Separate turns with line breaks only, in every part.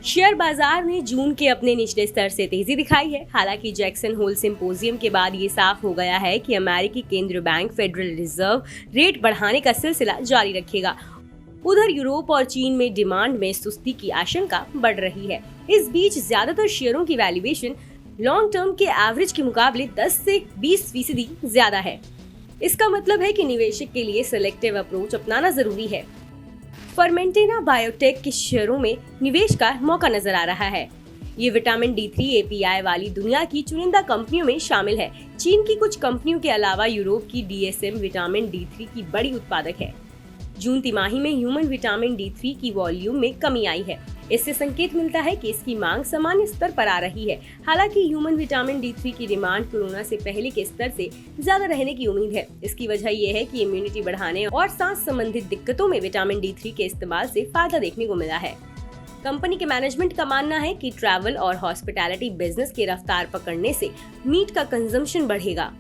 Share बाजार ने जून के अपने निचले स्तर से तेजी दिखाई है। हालांकि जैक्सन होल सिंपोजियम के बाद ये साफ हो गया है कि अमेरिकी केंद्रीय बैंक फेडरल रिजर्व रेट बढ़ाने का सिलसिला जारी रखेगा। उधर यूरोप और चीन में डिमांड में सुस्ती की आशंका बढ़ रही है। इस बीच ज्यादातर शेयरों की वैल्यूएशन लॉन्ग टर्म के एवरेज के मुकाबले 10 से 20% ज्यादा है। इसका मतलब है कि निवेशक के लिए सिलेक्टिव अप्रोच अपनाना जरूरी है। फर्मेंटेना बायोटेक के शेयरों में निवेश का मौका नजर आ रहा है। ये विटामिन D3 API वाली दुनिया की चुनिंदा कंपनियों में शामिल है। चीन की कुछ कंपनियों के अलावा यूरोप की DSM विटामिन D3 की बड़ी उत्पादक है। जून तिमाही में ह्यूमन विटामिन D3 की वॉल्यूम में कमी आई है। इससे संकेत मिलता है कि इसकी मांग सामान्य स्तर पर आ रही है। हालांकि ह्यूमन विटामिन D3 की डिमांड कोरोना से पहले के स्तर से ज्यादा रहने की उम्मीद है। इसकी वजह यह है कि इम्यूनिटी बढ़ाने और सांस संबंधित दिक्कतों में विटामिन D3 के इस्तेमाल से फायदा देखने को मिला है। कंपनी के मैनेजमेंट का मानना है कि ट्रैवल और हॉस्पिटैलिटी बिजनेस की रफ्तार पकड़ने से मीट का कंजम्पशन बढ़ेगा।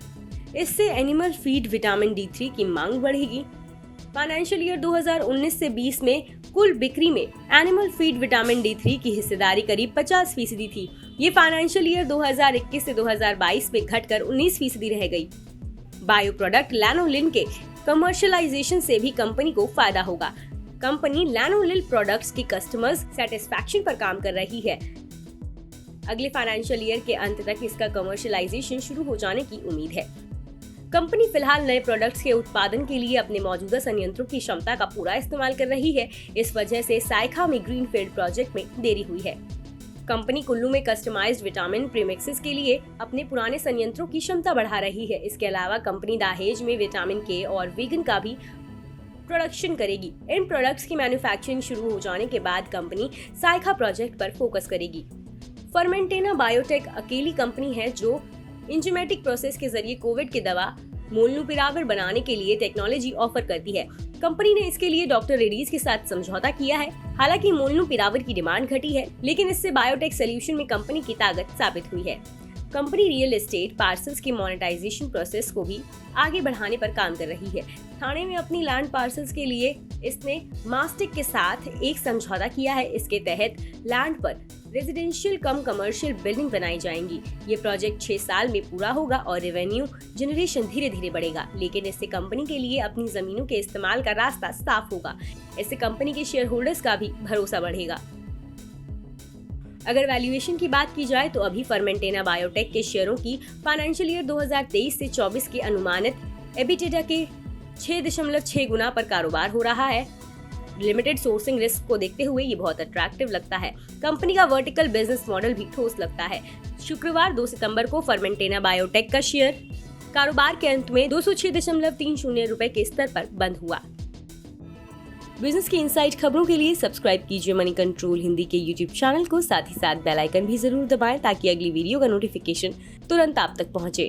इससे एनिमल फीड विटामिन D3 की मांग बढ़ेगी। फाइनेंशियल ईयर 2019 से 20 में कुल बिक्री में एनिमल फीड विटामिन D3 की हिस्सेदारी करीब 50% थी। ये फाइनेंशियल ईयर 2021 से 2022 में घटकर 19% रह गई। बायो प्रोडक्ट लैनोलिन के कमर्शियलाइजेशन से भी कंपनी को फायदा होगा। कंपनी लैनोलिन प्रोडक्ट्स की कस्टमर्स सेटिस्फैक्शन पर काम कर रही है। अगले फाइनेंशियल ईयर के अंत तक इसका कमर्शियलाइजेशन शुरू हो जाने की उम्मीद है। कंपनी फिलहाल नए प्रोडक्ट्स के उत्पादन के लिए अपने मौजूदा संयंत्रों की क्षमता का पूरा इस्तेमाल कर रही है। इस वजह से साइखा में ग्रीनफील्ड प्रोजेक्ट में देरी हुई है। कंपनी कुल्लू में कस्टमाइज्ड विटामिन प्रीमिक्सेस के लिए अपने पुराने संयंत्रों की क्षमता बढ़ा रही है। इसके अलावा कंपनी दाहेज में विटामिन K और वीगन का भी प्रोडक्शन करेगी। इन प्रोडक्ट्स की मैन्युफैक्चरिंग शुरू हो जाने के बाद कंपनी साइखा प्रोजेक्ट पर फोकस करेगी। फर्मेंटेना बायोटेक अकेली कंपनी है जो इंजीमेटिक प्रोसेस के जरिए कोविड की दवा मोलनुपिराविर बनाने के लिए टेक्नोलॉजी ऑफर करती है। कंपनी ने इसके लिए डॉक्टर रेड्डीज के साथ समझौता किया है। हालांकि मोलनुपिराविर की डिमांड घटी है, लेकिन इससे बायोटेक सोल्यूशन में कंपनी की ताकत साबित हुई है। कंपनी रियल एस्टेट पार्सल्स की मोनेटाइजेशन प्रोसेस को भी आगे बढ़ाने पर काम कर रही है। ठाणे में अपनी लैंड पार्सल्स के लिए इसने मास्टिक के साथ एक समझौता किया है। इसके तहत लैंड पर रेजिडेंशियल कम कमर्शियल बिल्डिंग बनाई जाएंगी। ये प्रोजेक्ट 6 साल में पूरा होगा और रेवेन्यू जनरेशन धीरे धीरे बढ़ेगा, लेकिन इससे कंपनी के लिए अपनी जमीनों के इस्तेमाल का रास्ता साफ होगा। इससे कंपनी के शेयर होल्डर्स का भी भरोसा बढ़ेगा। अगर वैल्यूएशन की बात की जाए तो अभी फर्मेंटेना बायोटेक के शेयरों की फाइनेंशियल ईयर 2023 से 24 के अनुमानित एबिटेडा के 6.6 गुना पर कारोबार हो रहा है। लिमिटेड सोर्सिंग रिस्क को देखते हुए ये बहुत अट्रैक्टिव लगता है। कंपनी का वर्टिकल बिजनेस मॉडल भी ठोस लगता है। शुक्रवार 2 सितंबर को फर्मेंटेना बायोटेक का शेयर कारोबार के अंत में 206.30 रुपए के स्तर पर बंद हुआ। बिजनेस की इनसाइड खबरों के लिए सब्सक्राइब कीजिए मनी कंट्रोल हिंदी के YouTube चैनल को। साथ ही साथ बेल आइकन भी जरूर दबाएं ताकि अगली वीडियो का नोटिफिकेशन तुरंत आप तक पहुंचे।